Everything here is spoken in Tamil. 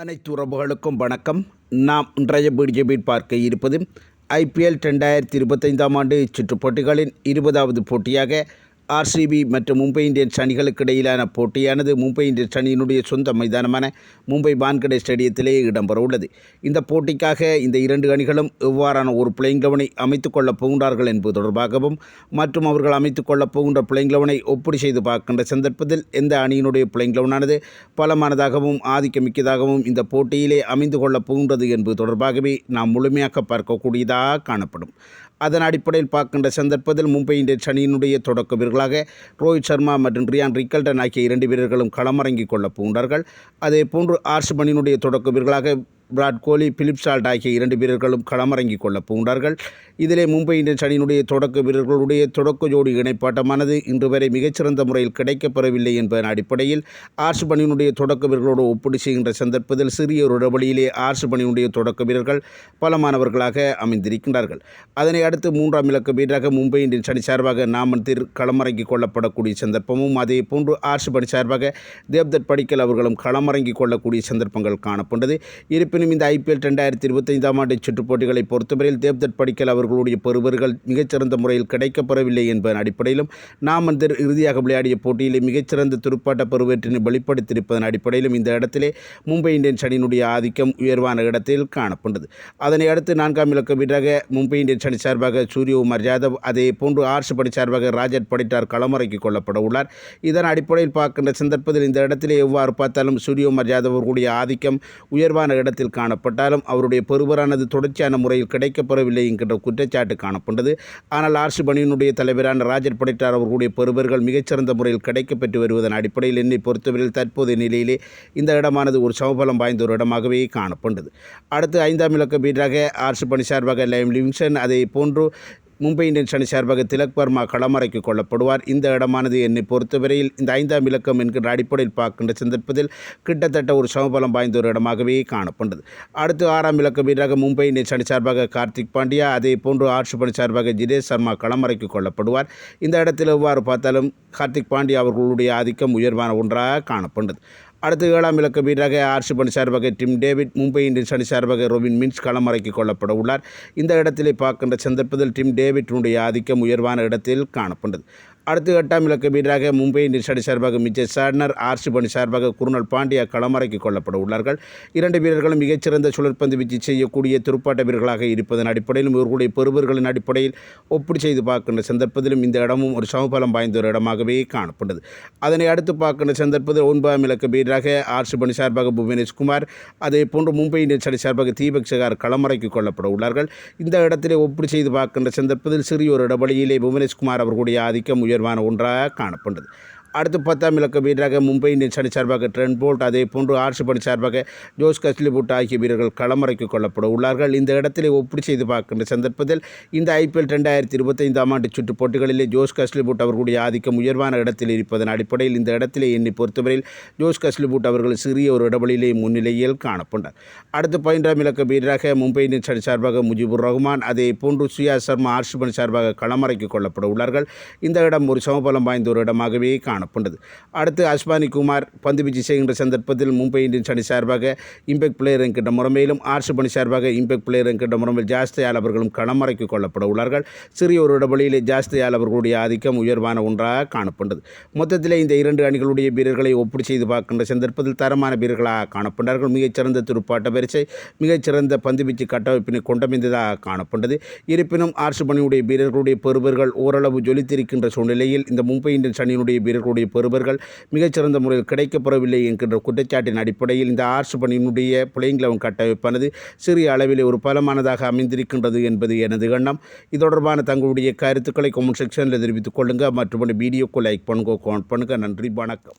அனைத்து உறவுகளுக்கும் வணக்கம். நாம் இன்றைய வீடியோவில் பார்க்க இருப்பது IPL 2025 ஆண்டு சுற்றுப் போட்டிகளின் 20வது போட்டியாக RCB மற்றும் மும்பை இந்தியன்ஸ் அணிகளுக்கு இடையிலான போட்டியானது மும்பை இந்தியன்ஸ் அணியினுடைய சொந்த மைதானமான மும்பை வான்கடே ஸ்டேடியத்திலே இடம்பெற உள்ளது. இந்த போட்டிக்காக இந்த இரண்டு அணிகளும் எவ்வாறான ஒரு பிளேயிங் லெவனை அமைத்துக் கொள்ளப் போகின்றார்கள் என்பது தொடர்பாகவும் மற்றும் அவர்கள் அமைத்துக் கொள்ளப் போகின்ற பிளேயிங் லெவனை ஒப்பீடு செய்து பார்க்கின்ற சந்தர்ப்பத்தில் எந்த அணியினுடைய பிளேயிங் லெவனானது பலமானதாகவும் ஆதிக்கமிக்கதாகவும் இந்த போட்டியிலே அமைந்து கொள்ளப் போகின்றது என்பது தொடர்பாகவே நாம் முழுமையாக பார்க்கக்கூடியதாக காணப்படும். அதன் அடிப்படையில் பார்க்கின்ற சந்தர்ப்பத்தில் மும்பை இந்தியன்ஸ் அணியினுடைய தொடக்க வீரர்களாக ரோஹித் சர்மா மற்றும் ரியான் ரிக்கல்டன் ஆகிய இரண்டு வீரர்களும் களமிறங்கிக் கொள்ளப் போகின்றார்கள். அதே போன்று RCB அணியினுடைய தொடக்க வீரர்களாக விராட் கோலி, பிலிப் சால்ட் ஆகிய இரண்டு வீரர்களும் களமிறங்கிக் கொள்ளப் போகின்றார்கள். இதிலே மும்பை இந்தியன்ஸ் அணியினுடைய தொடக்க வீரர்களுடைய தொடக்க ஜோடி இணைப்பாட்டமானது இன்று வரை மிகச்சிறந்த முறையில் கிடைக்கப்பெறவில்லை என்பதன் அடிப்படையில் RCB அணியினுடைய தொடக்க வீரர்களோடு ஒப்பீடு செய்கின்ற சந்தர்ப்பத்தில் சிறிய ஒரு இடைவெளியிலே RCB அணியினுடைய தொடக்க வீரர்கள் பலமானவர்களாக அமைந்திருக்கின்றார்கள். அதனை அடுத்து மூன்றாம் இலக்க வீரராக மும்பை இந்தியன்ஸ் அணி சார்பாக நாமன் தீர் களமிறங்கிக் கொள்ளப்படக்கூடிய சந்தர்ப்பமும் அதே போன்று RCB அணி சார்பாக தேவ்தத் படிக்கல் அவர்களும் களமிறங்கிக் கொள்ளக்கூடிய சந்தர்ப்பங்கள் காணப்பட்டது. இருப்பினும் இந்த IPL 2025 ஆண்டு சுற்றுப் போட்டிகளை பொறுத்தவரையில் தேவ்தத் படிக்கல் அவர்களுடைய பெறுவர்கள் மிகச்சிறந்த முறையில் கிடைக்கப்பெறவில்லை என்பதன் அடிப்படையிலும் நாமந்தர் இறுதியாக விளையாடிய போட்டியிலே மிகச்சிறந்த துடுப்பாட்ட பெறுவேற்றினை வெளிப்படுத்தியிருப்பதன் அடிப்படையிலும் இந்த இடத்திலே மும்பை இந்தியன்ஸ் அணியினுடைய ஆதிக்கம் உயர்வான இடத்தில் காணப்பட்டது. அதனை அடுத்து நான்காம் இலக்க வீரராக மும்பை இந்தியன்ஸ் அணி சார்பாக சூரியகுமார் யாதவ் அதே போன்று RCB அணி சார்பாக ராஜத் படிட்டார் களமிறக்கிக் கொள்ளப்பட உள்ளார். இதன் அடிப்படையில் பார்க்கின்ற சந்தர்ப்பத்தில் இந்த இடத்திலே எவ்வாறு பார்த்தாலும் சூரியகுமார் யாதவ் அவர்களுடைய ஆதிக்கம் உயர்வான இடத்தில் காணப்பட்டாலும் அவருடைய பெறுவரானது தொடர்ச்சியான முறையில் கிடைக்கப்பெறவில்லை என்கின்ற குற்றச்சாட்டு காணப்பட்டது. ஆனால் RCB அணியினுடைய தலைவரான ராஜத் படிட்டார் அவர்களுடைய பெறுவர்கள் மிகச்சிறந்த முறையில் கிடைக்கப்பெற்று வருவதன் அடிப்படையில் என்னை பொறுத்தவரையில் தற்போதைய நிலையிலே இந்த இடமானது ஒரு சமபலம் வாய்ந்த ஒரு இடமாகவே காணப்பட்டது. அடுத்து ஐந்தாம் இலக்க வீரராக RCB அணி சார்பாக லைம் லிவிங்ஸ்டன் அதே போன்று மும்பை இந்தியன்ஸ் அணி சார்பாக திலக் வர்மா களமிறக்கிக் கொள்ளப்படுவார். இந்த இடமானது என்னை பொறுத்தவரையில் இந்த ஐந்தாம் இலக்கம் என்கின்ற அடிப்படையில் பார்க்கின்ற சந்தர்ப்பத்தில் கிட்டத்தட்ட ஒரு சமபலம் வாய்ந்த ஒரு இடமாகவே காணப்பட்டது. அடுத்து ஆறாம் இலக்க வீரராக மும்பை இந்தியன்ஸ் அணி சார்பாக கார்த்திக் பாண்டியா அதே போன்று RCB அணி சார்பாக ஜிதேஷ் சர்மா களமிறக்கிக் கொள்ளப்படுவார். இந்த இடத்தில் எவ்வாறு பார்த்தாலும் கார்த்திக் பாண்டியா அவர்களுடைய ஆதிக்கம் உயர்வான ஒன்றாக காணப்பட்டது. அடுத்து ஏழாம் இலக்க வீரராக RCB அணி சார்பாக டிம் டேவிட் மும்பை இந்தியன்ஸ் அணி சார்பாக ரோபின் மின்ஸ் களமிறக்கிக் கொள்ளப்பட உள்ளார். இந்த இடத்திலே பார்க்கின்ற சந்தர்ப்பத்தில் டிம் டேவிட்டினுடைய ஆதிக்கம் உயர்வான இடத்தில் காணப்பட்டது. அடுத்து எட்டாம் இலக்க வீரராக மும்பை இந்தியன்ஸ் அணி சார்பாக மிச்சல் சாட்னர் RCB அணி சார்பாக குருணல் பாண்டியா களமிறக்கிக் கொள்ளப்பட உள்ளார்கள். இரண்டு வீரர்களும் மிகச்சிறந்த சுழற்பந்து வீச்சு செய்யக்கூடிய துடுப்பாட்ட வீரர்களாக இருப்பதன் அடிப்படையிலும் இவர்களுடைய பெறுவர்களின் அடிப்படையில் ஒப்பீடு செய்து பார்க்கின்ற சந்தர்ப்பத்திலும் இந்த இடமும் ஒரு சமபலம் வாய்ந்த ஒரு இடமாகவே காணப்பட்டது. அதனை அடுத்து பார்க்கின்ற சந்தர்ப்பத்தில் ஒன்பதாம் இலக்க வீரராக RCB அணி சார்பாக புவனேஷ் குமார் அதே போன்று மும்பை இந்தியன்ஸ் அணி சார்பாக தீபக் சகார் களமிறக்கிக் கொள்ளப்பட உள்ளார்கள். இந்த இடத்திலே ஒப்பீடு செய்து பார்க்கின்ற சந்தர்ப்பத்தில் சிறிய ஒரு இடைவெளியிலே புவனேஷ் குமார் அவர்களுடைய ஆதிக்கம் உயர்வான ஒன்றாக காணப்பட்டது. அடுத்து பத்தாம் இலக்க வீரராக மும்பை இந்தியன்ஸ் அணி சார்பாக ட்ரெண்ட் போல்ட் அதே போன்று RCB அணி சார்பாக ஜோஸ் கஸ்லிபுட் ஆகிய வீரர்கள் களமிறக்கிக் கொள்ளப்பட உள்ளார்கள். இந்த இடத்திலே ஒப்பீடு செய்து பார்க்கின்ற சந்தர்ப்பத்தில் இந்த IPL 2025 ஆண்டு சுற்றுப் போட்டிகளிலே ஜோஸ் கஸ்லிபுட் அவர்களுடைய ஆதிக்கம் உயர்வான இடத்தில் இருப்பதன் அடிப்படையில் இந்த இடத்திலே என்னை பொறுத்தவரையில் ஜோஸ் கஸ்லிபுட் அவர்கள் சிறிய ஒரு இடைவெளியிலே முன்னிலையில் காணப்பட்டார். அடுத்து 11ஆம் இலக்க வீரராக மும்பை இந்தியன்ஸ் அணி சார்பாக முஜிபுர் ரஹ்மான் அதே போன்று சுயாஸ் சர்மா RCB அணி சார்பாக களமிறக்கிக் கொள்ளப்பட உள்ளார்கள். இந்த இடம் ஒரு சமபலம் வாய்ந்த ஒரு இடமாகவே காணப்பட்டது. அடுத்து அஸ்வானி குமார் பந்து வீச்சு செய்கின்ற சந்தர்ப்பத்தில் மும்பை இந்தியன்ஸ் அணி சார்பாக இம்பேக்ட் பிளேயர் என்கின்ற முறைமையிலும் RCB அணி சார்பாக இம்பேக்ட் பிளேயர் என்கின்ற முறையில் ஜாஸ்தியால் அவர்களும் களமிறக்கிக் கொள்ளப்பட உள்ளார்கள். சிறிய ஒரு இடைவெளியிலே ஜாஸ்தியால் அவர்களுடைய ஆதிக்கம் உயர்வான ஒன்றாக காணப்பட்டது. மொத்தத்திலே இந்த இரண்டு அணிகளுடைய வீரர்களை ஒப்பீடு செய்து பார்க்கின்ற சந்தர்ப்பத்தில் தரமான வீரர்களாக காணப்பட்டார்கள். மிகச்சிறந்த துடுப்பாட்ட பரிசை மிகச்சிறந்த பந்து வீச்சு கட்டமைப்பினை கொண்டமைந்ததாக காணப்பட்டது. இருப்பினும் RCB அணியுடைய வீரர்களுடைய பெறுவர்கள் ஓரளவு ஜொலித்திருக்கின்ற சூழ்நிலையில் இந்த மும்பை இந்தியன்ஸ் அணியினுடைய வீரர்களுடைய பெறுவர்கள் மிகச்சிறந்த முறையில் கிடைக்கப்பெறவில்லை என்கின்ற குற்றச்சாட்டின் அடிப்படையில் இந்த RCB அணியினுடைய பிளேயிங் லெவன் கட்டமைப்பானது சிறிய அளவிலே ஒரு பலமானதாக அமைந்திருக்கின்றது என்பது எனது எண்ணம். இது தொடர்பான தங்களுடைய கருத்துக்களை கமெண்ட் செக்ஷனில் தெரிவித்துக் கொள்ளுங்கள். மற்றபடி வீடியோக்கு லைக் பண்ணுங்க, கமெண்ட் பண்ணுங்கள். நன்றி, வணக்கம்.